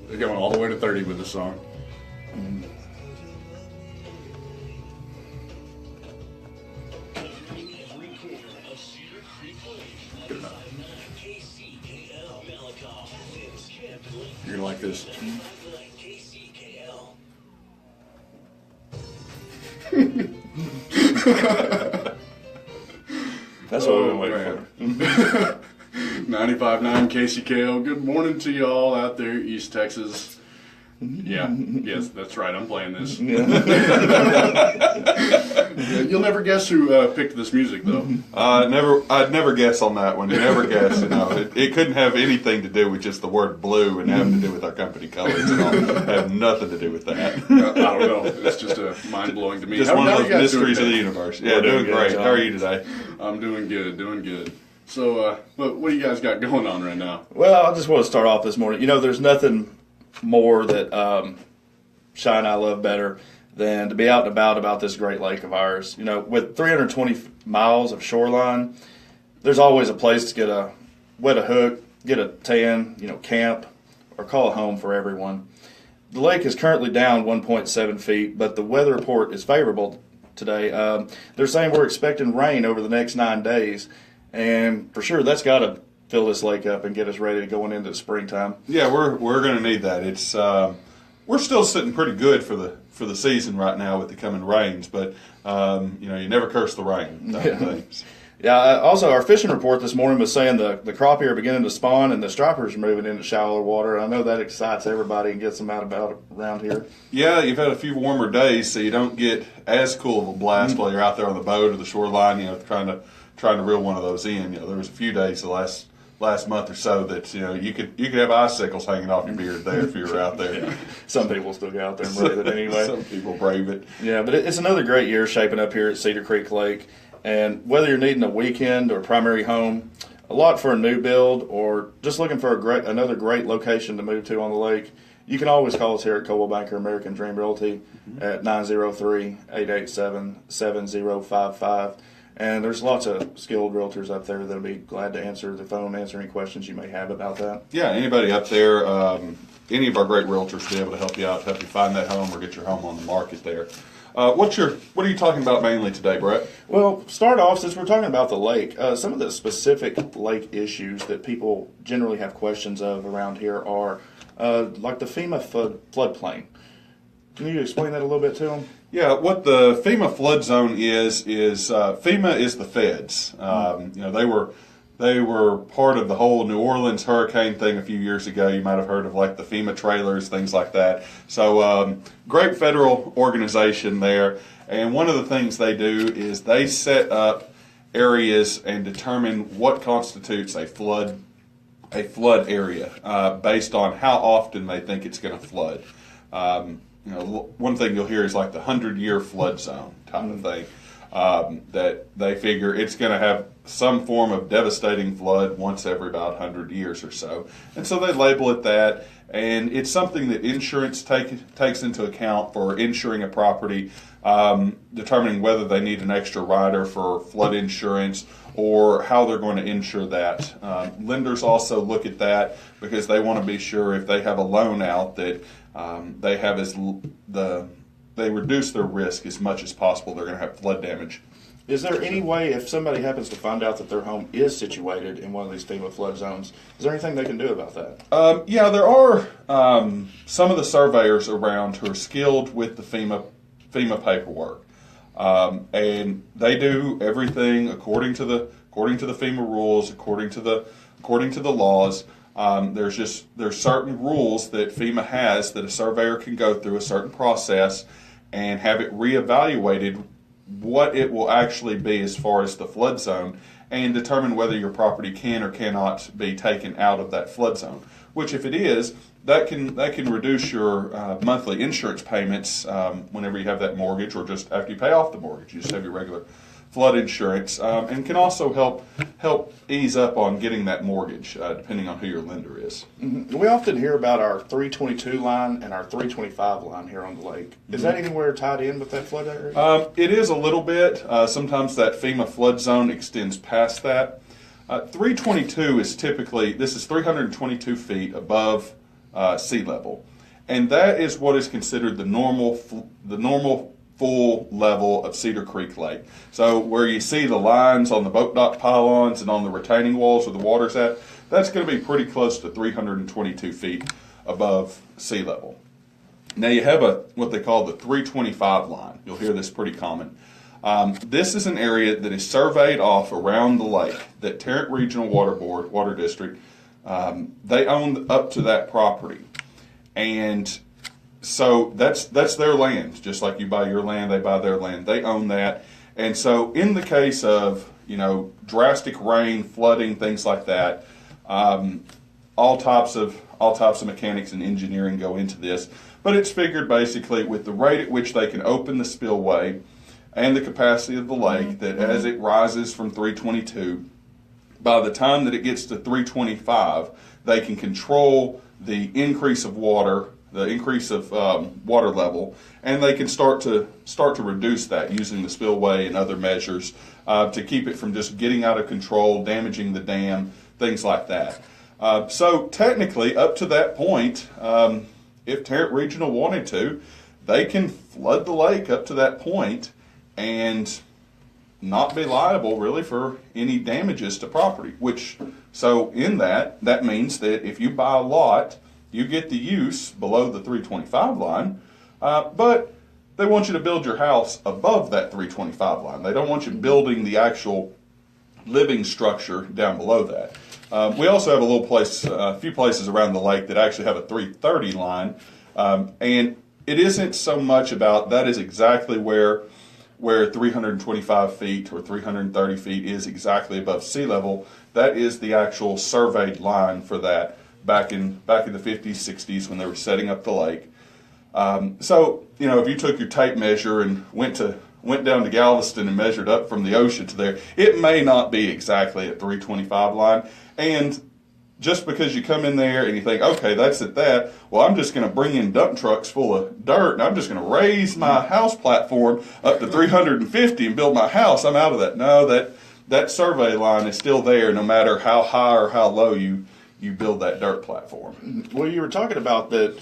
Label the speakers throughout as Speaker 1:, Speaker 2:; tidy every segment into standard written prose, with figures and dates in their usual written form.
Speaker 1: They're going all the way to 30 with this song. Good enough. You're gonna like this.
Speaker 2: That's what we've been waiting for.
Speaker 1: 95.9 KCKL. Good morning to you all out there, East Texas. Yeah, yes, that's right. I'm playing this. You'll never guess who picked this music, though.
Speaker 3: I'd never guess on that one. You never guess. You know, it couldn't have anything to do with just the word blue and having to do with our company colors and all. Have nothing to do with that.
Speaker 1: I don't know. It's just mind blowing to me.
Speaker 3: Just one of those mysteries of the universe. Yeah, doing great. How are you today?
Speaker 1: I'm doing good. So, what do you guys got going on right now?
Speaker 2: Well, I just want to start off this morning. You know, there's nothing more that Shai and I love better than to be out and about this great lake of ours. You know, with 320 miles of shoreline, there's always a place to wet a hook, get a tan, camp, or call it home for everyone. The lake is currently down 1.7 feet, but the weather report is favorable today. They're saying we're expecting rain over the next 9 days, and for sure that's got to fill this lake up and get us ready to going into the springtime.
Speaker 3: Yeah, we're going to need that. It's we're still sitting pretty good for the season right now with the coming rains, but you never curse the rain.
Speaker 2: Yeah. Also, our fishing report this morning was saying the crappie are beginning to spawn and the stripers are moving into shallower water. I know that excites everybody and gets them out about around here.
Speaker 3: Yeah, you've had a few warmer days, so you don't get as cool of a blast while you're out there on the boat or the shoreline. Trying to reel one of those in. There was a few days the last month or so that you could have icicles hanging off your beard there if you were out there.
Speaker 2: Yeah. Some people still get out there and brave it anyway.
Speaker 3: Some people brave it.
Speaker 2: Yeah, but it's another great year shaping up here at Cedar Creek Lake. And whether you're needing a weekend or primary home, a lot for a new build, or just looking for another great location to move to on the lake, you can always call us here at Coldwell Banker American Dream Realty at 903-887-7055. And there's lots of skilled realtors up there that'll be glad to answer the phone, answer any questions you may have about that.
Speaker 3: Yeah, anybody up there, any of our great realtors will be able to help you out, help you find that home or get your home on the market there. What are you talking about mainly today, Brett?
Speaker 2: Well, start off, since we're talking about the lake, some of the specific lake issues that people generally have questions of around here are like the FEMA floodplain. Can you explain that a little bit to them?
Speaker 3: Yeah, what the FEMA flood zone is FEMA is the feds. They were part of the whole New Orleans hurricane thing a few years ago. You might have heard of like the FEMA trailers, things like that. So great federal organization there. And one of the things they do is they set up areas and determine what constitutes a flood area based on how often they think it's going to flood. One thing you'll hear is like the 100-year flood zone type of thing. That they figure it's going to have some form of devastating flood once every about 100 years or so. And so they label it that, and it's something that insurance takes into account for insuring a property, determining whether they need an extra rider for flood insurance or how they're going to insure that. Lenders also look at that because they want to be sure if they have a loan out that they have they reduce their risk as much as possible. They're going to have flood damage.
Speaker 2: Is there any way, if somebody happens to find out that their home is situated in one of these FEMA flood zones, is there anything they can do about that?
Speaker 3: Yeah, there are some of the surveyors around who are skilled with the FEMA paperwork, and they do everything according to the FEMA rules, according to the laws. There's certain rules that FEMA has that a surveyor can go through, a certain process, and have it reevaluated what it will actually be as far as the flood zone, and determine whether your property can or cannot be taken out of that flood zone. Which, if it is, that can reduce your monthly insurance payments whenever you have that mortgage, or just after you pay off the mortgage. You just have your regular flood insurance, and can also help ease up on getting that mortgage, depending on who your lender is.
Speaker 2: Mm-hmm. We often hear about our 322 line and our 325 line here on the lake. Is that anywhere tied in with that flood area?
Speaker 3: It is a little bit. Sometimes that FEMA flood zone extends past that. 322 is typically, this is 322 feet above sea level. And that is what is considered the normal full level of Cedar Creek Lake. So where you see the lines on the boat dock pylons and on the retaining walls where the water's at, that's going to be pretty close to 322 feet above sea level. Now you have what they call the 325 line. You'll hear this pretty common. This is an area that is surveyed off around the lake that Tarrant Regional Water District, they own up to that property. And so that's their land. Just like you buy your land, they buy their land. They own that. And so in the case of, drastic rain, flooding, things like that, all types of mechanics and engineering go into this. But it's figured basically with the rate at which they can open the spillway and the capacity of the lake, that as it rises from 322, by the time that it gets to 325, they can control the increase of water, the increase of water level, and they can start to reduce that using the spillway and other measures to keep it from just getting out of control, damaging the dam, things like that. So technically, up to that point, if Tarrant Regional wanted to, they can flood the lake up to that point and not be liable really for any damages to property. So in that means that if you buy a lot, you get the use below the 325 line, but they want you to build your house above that 325 line. They don't want you building the actual living structure down below that. We also have a few places around the lake that actually have a 330 line, and it isn't so much about that is exactly where 325 feet or 330 feet is exactly above sea level. That is the actual surveyed line for that back in the 50s, 60s when they were setting up the lake. So if you took your tape measure and went down to Galveston and measured up from the ocean to there, it may not be exactly at 325 line. And just because you come in there and you think, okay, that's at that, well, I'm just going to bring in dump trucks full of dirt and I'm just going to raise my house platform up to 350 and build my house. I'm out of that. No, that survey line is still there no matter how high or how low you build that dirt platform.
Speaker 2: Well, you were talking about that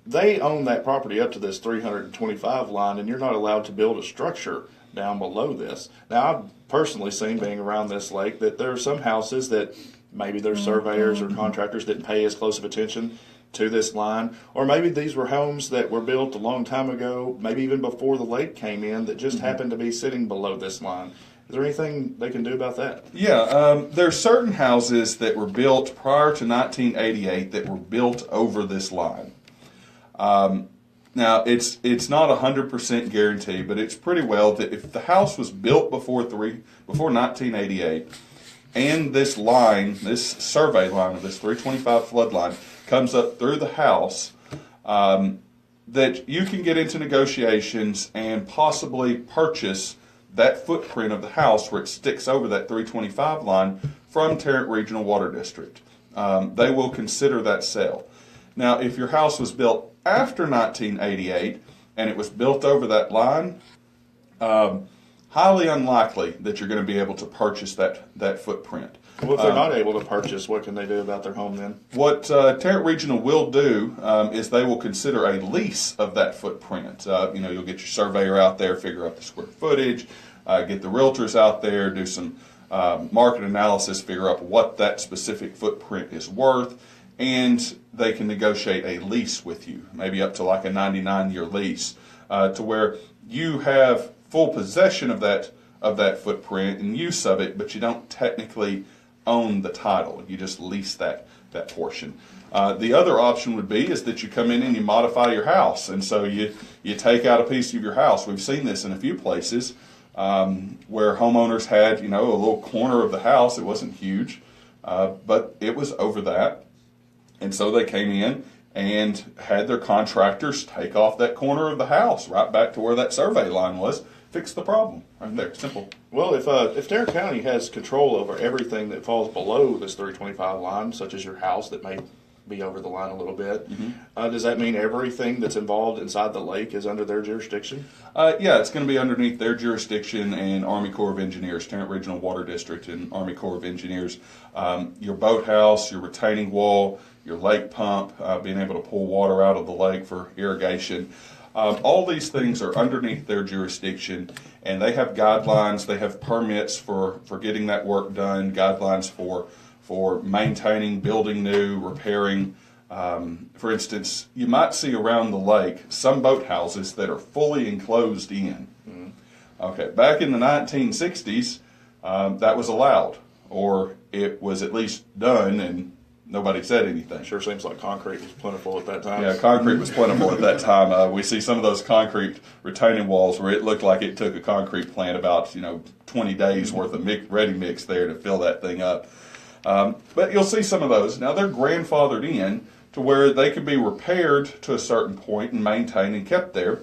Speaker 2: they own that property up to this 325 line, and you're not allowed to build a structure down below this. Now, I've personally seen, being around this lake, that there are some houses that maybe their surveyors or contractors didn't pay as close of attention to this line, or maybe these were homes that were built a long time ago, maybe even before the lake came in, that just happened to be sitting below this line. Is there anything they can do about that?
Speaker 3: Yeah, there are certain houses that were built prior to 1988 that were built over this line. Now, it's not 100% guarantee, but it's pretty well that if the house was built before 1988, and this line, this survey line of this 325 flood line comes up through the house, that you can get into negotiations and possibly purchase that footprint of the house where it sticks over that 325 line from Tarrant Regional Water District. They will consider that sale. Now, if your house was built after 1988 and it was built over that line, highly unlikely that you're going to be able to purchase that footprint.
Speaker 2: Well, if they're not able to purchase, what can they do about their home then?
Speaker 3: What Tarrant Regional will do is they will consider a lease of that footprint. You'll get your surveyor out there, figure out the square footage, get the realtors out there, do some market analysis, figure out what that specific footprint is worth, and they can negotiate a lease with you, maybe up to like a 99-year lease, to where you have full possession of that footprint and use of it, but you don't technically own the title. You just lease that portion. The other option would be is that you come in and you modify your house, and so you take out a piece of your house. We've seen this in a few places where homeowners had a little corner of the house. It wasn't huge, but it was over that, and so they came in and had their contractors take off that corner of the house right back to where that survey line was. Fix the problem right there. Simple.
Speaker 2: Well, if Tarrant County has control over everything that falls below this 325 line, such as your house that may be over the line a little bit. Does that mean everything that's involved inside the lake is under their jurisdiction?
Speaker 3: Yeah, it's going to be underneath their jurisdiction and Army Corps of Engineers, Tarrant Regional Water District and Army Corps of Engineers. Your boathouse, your retaining wall, your lake pump, being able to pull water out of the lake for irrigation. All these things are underneath their jurisdiction, and they have guidelines, they have permits for getting that work done, guidelines for maintaining, building new, repairing. For instance, you might see around the lake some boathouses that are fully enclosed in. Okay, back in the 1960s, that was allowed, or it was at least done, and nobody said anything.
Speaker 2: Sure seems like concrete was plentiful at that time.
Speaker 3: Yeah, concrete was plentiful at that time. We see some of those concrete retaining walls where it looked like it took a concrete plant about 20 days worth of ready mix there to fill that thing up. But you'll see some of those. Now they're grandfathered in to where they can be repaired to a certain point and maintained and kept there.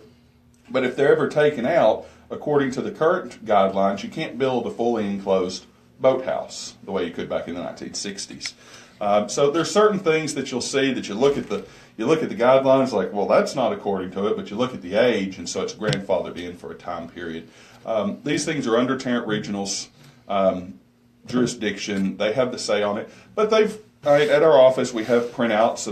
Speaker 3: But if they're ever taken out, according to the current guidelines, you can't build a fully enclosed boathouse the way you could back in the 1960s. So there's certain things that you'll see that you look at the guidelines like, well, that's not according to it, but you look at the age, and so it's grandfathered in for a time period. These things are under Tarrant Regional's jurisdiction. They have the say on it, but at our office we have printouts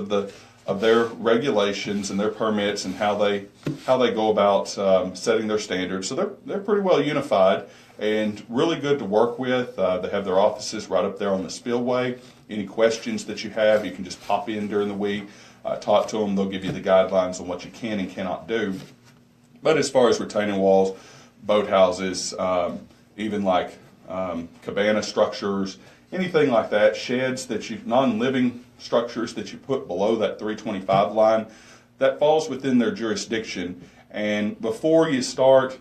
Speaker 3: of their regulations and their permits and how they go about setting their standards. So they're pretty well unified and really good to work with. They have their offices right up there on the spillway. Any questions that you have, you can just pop in during the week, talk to them. They'll give you the guidelines on what you can and cannot do. But as far as retaining walls, boathouses, even like cabana structures, anything like that, sheds non-living structures that you put below that 325 line, that falls within their jurisdiction. And before you start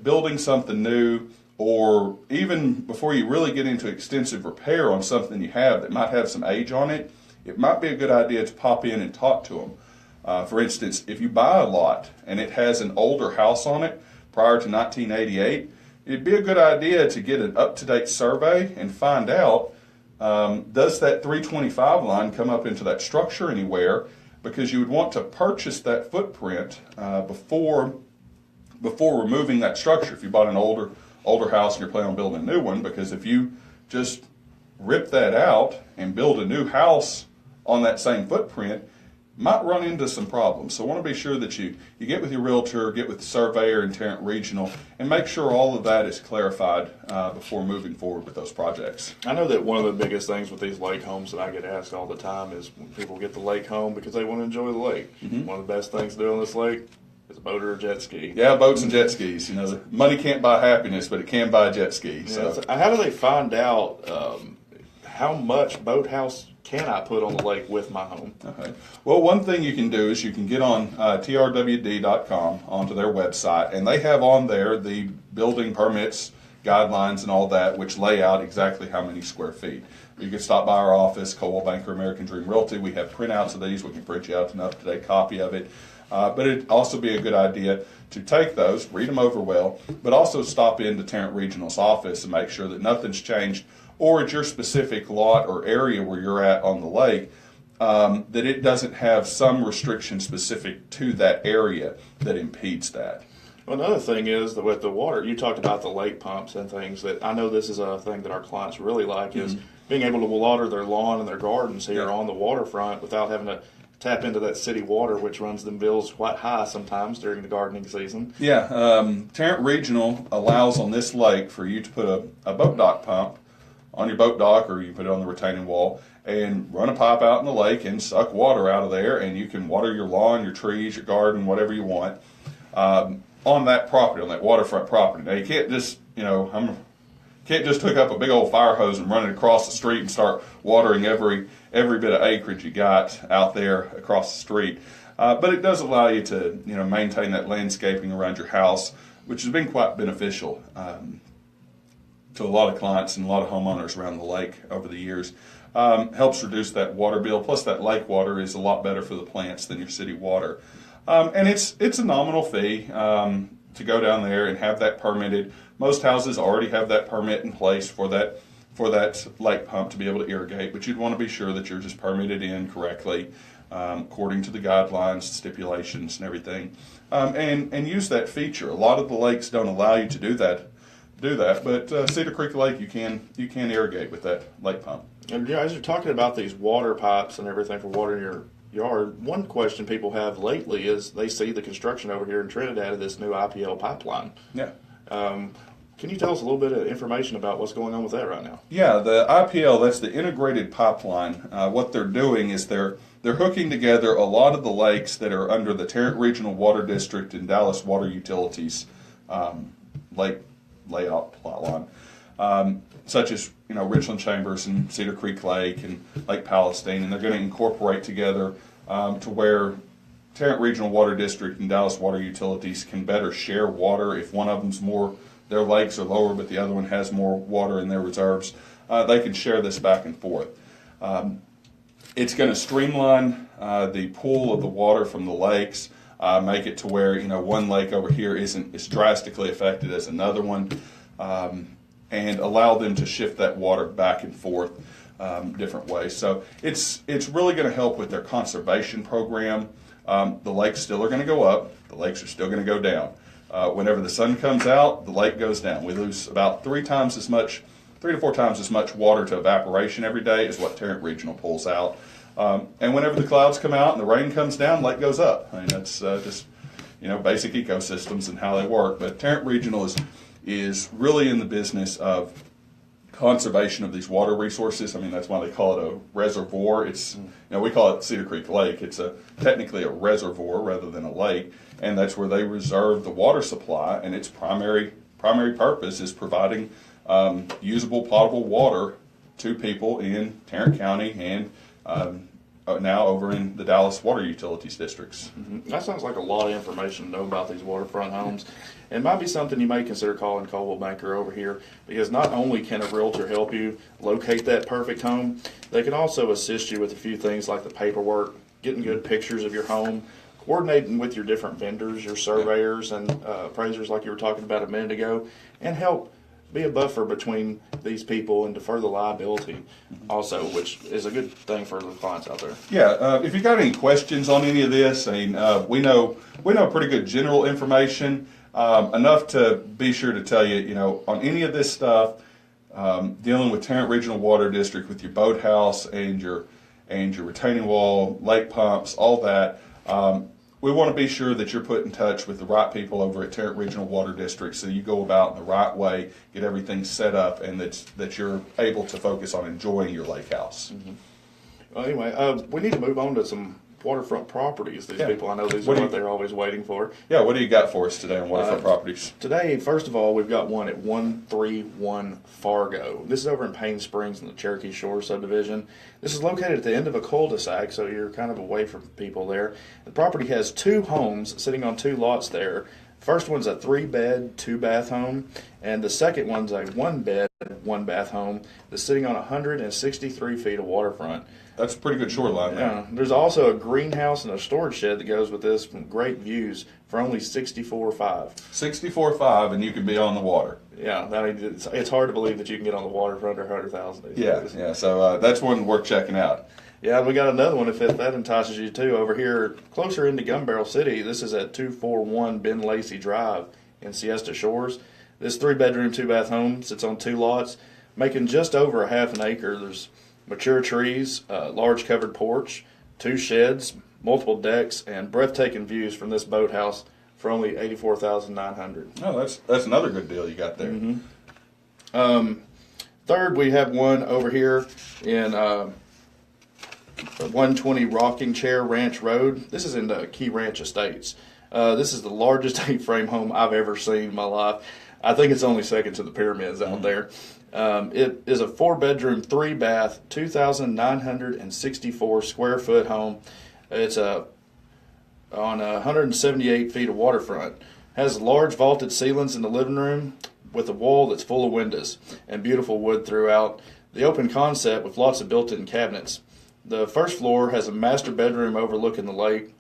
Speaker 3: building something new, or even before you really get into extensive repair on something you have that might have some age on it, it might be a good idea to pop in and talk to them. For instance, if you buy a lot and it has an older house on it prior to 1988, it'd be a good idea to get an up-to-date survey and find out, does that 325 line come up into that structure anywhere? Because you would want to purchase that footprint before removing that structure. If you bought an older house and you're planning on building a new one, because if you just rip that out and build a new house on that same footprint, might run into some problems. So I want to be sure that you get with your realtor, get with the surveyor and Tarrant Regional, and make sure all of that is clarified before moving forward with those projects.
Speaker 2: I know that one of the biggest things with these lake homes that I get asked all the time is when people get the lake home because they want to enjoy the lake. One of the best things to do on this lake is a boat or a jet ski.
Speaker 3: Yeah, boats and jet skis. Money can't buy happiness, but it can buy a jet ski. So.
Speaker 2: So how do they find out how much boathouse can I put on the lake with my home?
Speaker 3: Okay. Well, one thing you can do is you can get on trwd.com onto their website, and they have on there the building permits, guidelines, and all that, which lay out exactly how many square feet. You can stop by our office, Coldwell Banker American Dream Realty. We have printouts of these. We can print you out an up-to-date copy of it. But it'd also be a good idea to take those, read them over well, but also stop into Tarrant Regional's office and make sure that nothing's changed, or at your specific lot or area where you're at on the lake, that it doesn't have some restriction specific to that area that impedes that.
Speaker 2: Well, another thing is that with the water, you talked about the lake pumps and things that I know this is a thing that our clients really like is being able to water their lawn and their gardens here on the waterfront without having to tap into that city water, which runs them bills quite high sometimes during the gardening season.
Speaker 3: Yeah, Tarrant Regional allows on this lake for you to put a boat dock pump on your boat dock, or you put it on the retaining wall, and run a pipe out in the lake and suck water out of there, and you can water your lawn, your trees, your garden, whatever you want, on that property, on that waterfront property. Now, you can't just, can't just hook up a big old fire hose and run it across the street and start watering every bit of acreage you got out there across the street. But it does allow you to, maintain that landscaping around your house, which has been quite beneficial to a lot of clients and a lot of homeowners around the lake over the years. Helps reduce that water bill. Plus, that lake water is a lot better for the plants than your city water. And it's a nominal fee to go down there and have that permitted. Most houses already have that permit in place for that for that lake pump to be able to irrigate, but you'd want to be sure that you're just permitted in correctly, according to the guidelines, stipulations, and everything, and use that feature. A lot of the lakes don't allow you to do that, but Cedar Creek Lake, you can irrigate with that lake pump.
Speaker 2: And as you're talking about these water pipes and everything for watering your yard, one question people have lately is they see the construction over here in Trinidad of this new IPL pipeline.
Speaker 3: Yeah.
Speaker 2: Can you tell us a little bit of information about what's going on with that right now?
Speaker 3: Yeah, the IPL, that's the integrated pipeline. What they're doing is they're hooking together a lot of the lakes that are under the Tarrant Regional Water District and Dallas Water Utilities lake layout plot line, such as Richland Chambers and Cedar Creek Lake and Lake Palestine, and they're going to incorporate together to where Tarrant Regional Water District and Dallas Water Utilities can better share water. If one of them's more, their lakes are lower, but the other one has more water in their reserves, they can share this back and forth. It's going to streamline the pool of the water from the lakes, make it to where one lake over here isn't as drastically affected as another one, and allow them to shift that water back and forth different ways. So it's really going to help with their conservation program. The lakes still are going to go up. The lakes are still going to go down. Whenever the sun comes out, the lake goes down. We lose about 3 to 4 times as much water to evaporation every day as what Tarrant Regional pulls out. And whenever the clouds come out and the rain comes down, the lake goes up. I mean, that's just basic ecosystems and how they work. But Tarrant Regional is really in the business of conservation of these water resources. I mean, that's why they call it a reservoir. It's we call it Cedar Creek Lake. It's technically a reservoir rather than a lake, and that's where they reserve the water supply. And its primary purpose is providing usable potable water to people in Tarrant County and now over in the Dallas Water Utilities districts.
Speaker 2: Mm-hmm. That sounds like a lot of information to know about these waterfront homes. It might be something you may consider calling Coldwell Banker over here, because not only can a realtor help you locate that perfect home, they can also assist you with a few things like the paperwork, getting good pictures of your home, coordinating with your different vendors, your surveyors and appraisers like you were talking about a minute ago, and help be a buffer between these people and defer the liability also, which is a good thing for the clients out there.
Speaker 3: Yeah, if you got any questions on any of this, I mean, we know pretty good general information, enough to be sure to tell you, on any of this stuff, dealing with Tarrant Regional Water District, with your boathouse and your retaining wall, lake pumps, all that. We want to be sure that you're put in touch with the right people over at Tarrant Regional Water District, so you go about in the right way, get everything set up, and that you're able to focus on enjoying your lake house.
Speaker 2: Mm-hmm. Well, anyway, we need to move on to some waterfront properties. These people, I know these are what they're always waiting for.
Speaker 3: Yeah, what do you got for us today on waterfront properties?
Speaker 2: Today, first of all, we've got one at 131 Fargo. This is over in Payne Springs in the Cherokee Shore subdivision. This is located at the end of a cul-de-sac, so you're kind of away from people there. The property has 2 homes sitting on 2 lots there. First one's a 3-bed, 2-bath home, and the second one's a 1-bed, 1-bath home that's sitting on 163 feet of waterfront.
Speaker 3: That's a pretty good shoreline there.
Speaker 2: Yeah. There's also a greenhouse and a storage shed that goes with this from great views for only $64,500.
Speaker 3: $64,500, and you can be on the water.
Speaker 2: Yeah, I mean, it's hard to believe that you can get on the water for under $100,000.
Speaker 3: Yeah. So that's one worth checking out.
Speaker 2: Yeah, and we got another one if that entices you too over here closer into Gun Barrel City. This is at 241 Ben Lacey Drive in Siesta Shores. This 3-bedroom, 2-bath home sits on 2 lots, making just over a half an acre. There's mature trees, a large covered porch, 2 sheds, multiple decks, and breathtaking views from this boathouse for only $84,900.
Speaker 3: Oh, that's another good deal you got there.
Speaker 2: Mm-hmm. Third, we have one over here in 120 Rocking Chair Ranch Road. This is in the Key Ranch Estates. This is the largest 8-frame home I've ever seen in my life. I think it's only second to the pyramids out there. It is a 4-bedroom, 3-bath, 2,964 square foot home. It's on 178 feet of waterfront. Has large vaulted ceilings in the living room with a wall that's full of windows and beautiful wood throughout. The open concept with lots of built-in cabinets. The first floor has a master bedroom overlooking the lake,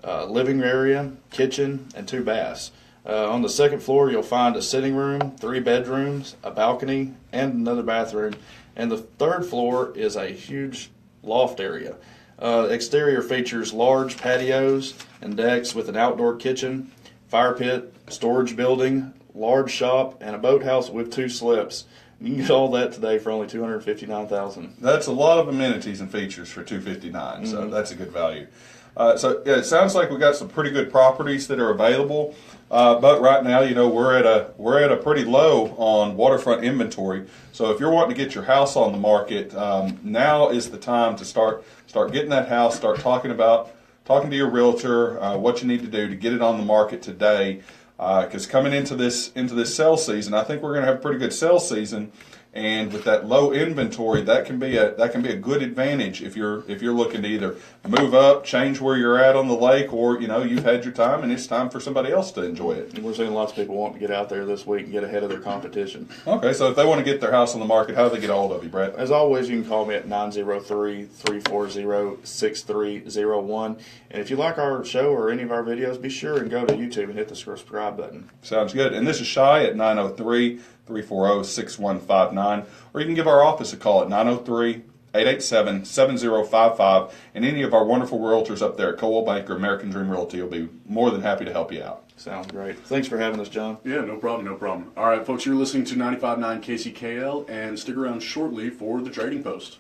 Speaker 2: living area, kitchen, and 2 baths. On the second floor, you'll find a sitting room, 3 bedrooms, a balcony, and another bathroom. And the third floor is a huge loft area. Exterior features large patios and decks with an outdoor kitchen, fire pit, storage building, large shop, and a boathouse with 2 slips. You can get all that today for only $259,000.
Speaker 3: That's a lot of amenities and features for $259, so that's a good value. So yeah, it sounds like we got some pretty good properties that are available, but right now, we're at a pretty low on waterfront inventory. So if you're wanting to get your house on the market, now is the time to start getting that house. Start talking to your realtor what you need to do to get it on the market today. Because coming into this sale season, I think we're going to have a pretty good sale season, and with that low inventory, that can be a good advantage if you're looking to either move up, change where you're at on the lake, or you've had your time and it's time for somebody else to enjoy it.
Speaker 2: And we're seeing lots of people wanting to get out there this week and get ahead of their competition.
Speaker 3: Okay, so if they want to get their house on the market, how do they get a hold of you, Brett?
Speaker 2: As always, you can call me at 903-340-6301. And if you like our show or any of our videos, be sure and go to YouTube and hit the subscribe button.
Speaker 3: Sounds good. And this is Shai at 903-340-6159. Or you can give our office a call at 903-887-7055. And any of our wonderful realtors up there at Coldwell Banker American Dream Realty will be more than happy to help you out.
Speaker 2: Sounds great. Thanks for having us, John.
Speaker 1: Yeah, no problem. All right, folks, you're listening to 95.9 KCKL, and stick around shortly for the Trading Post.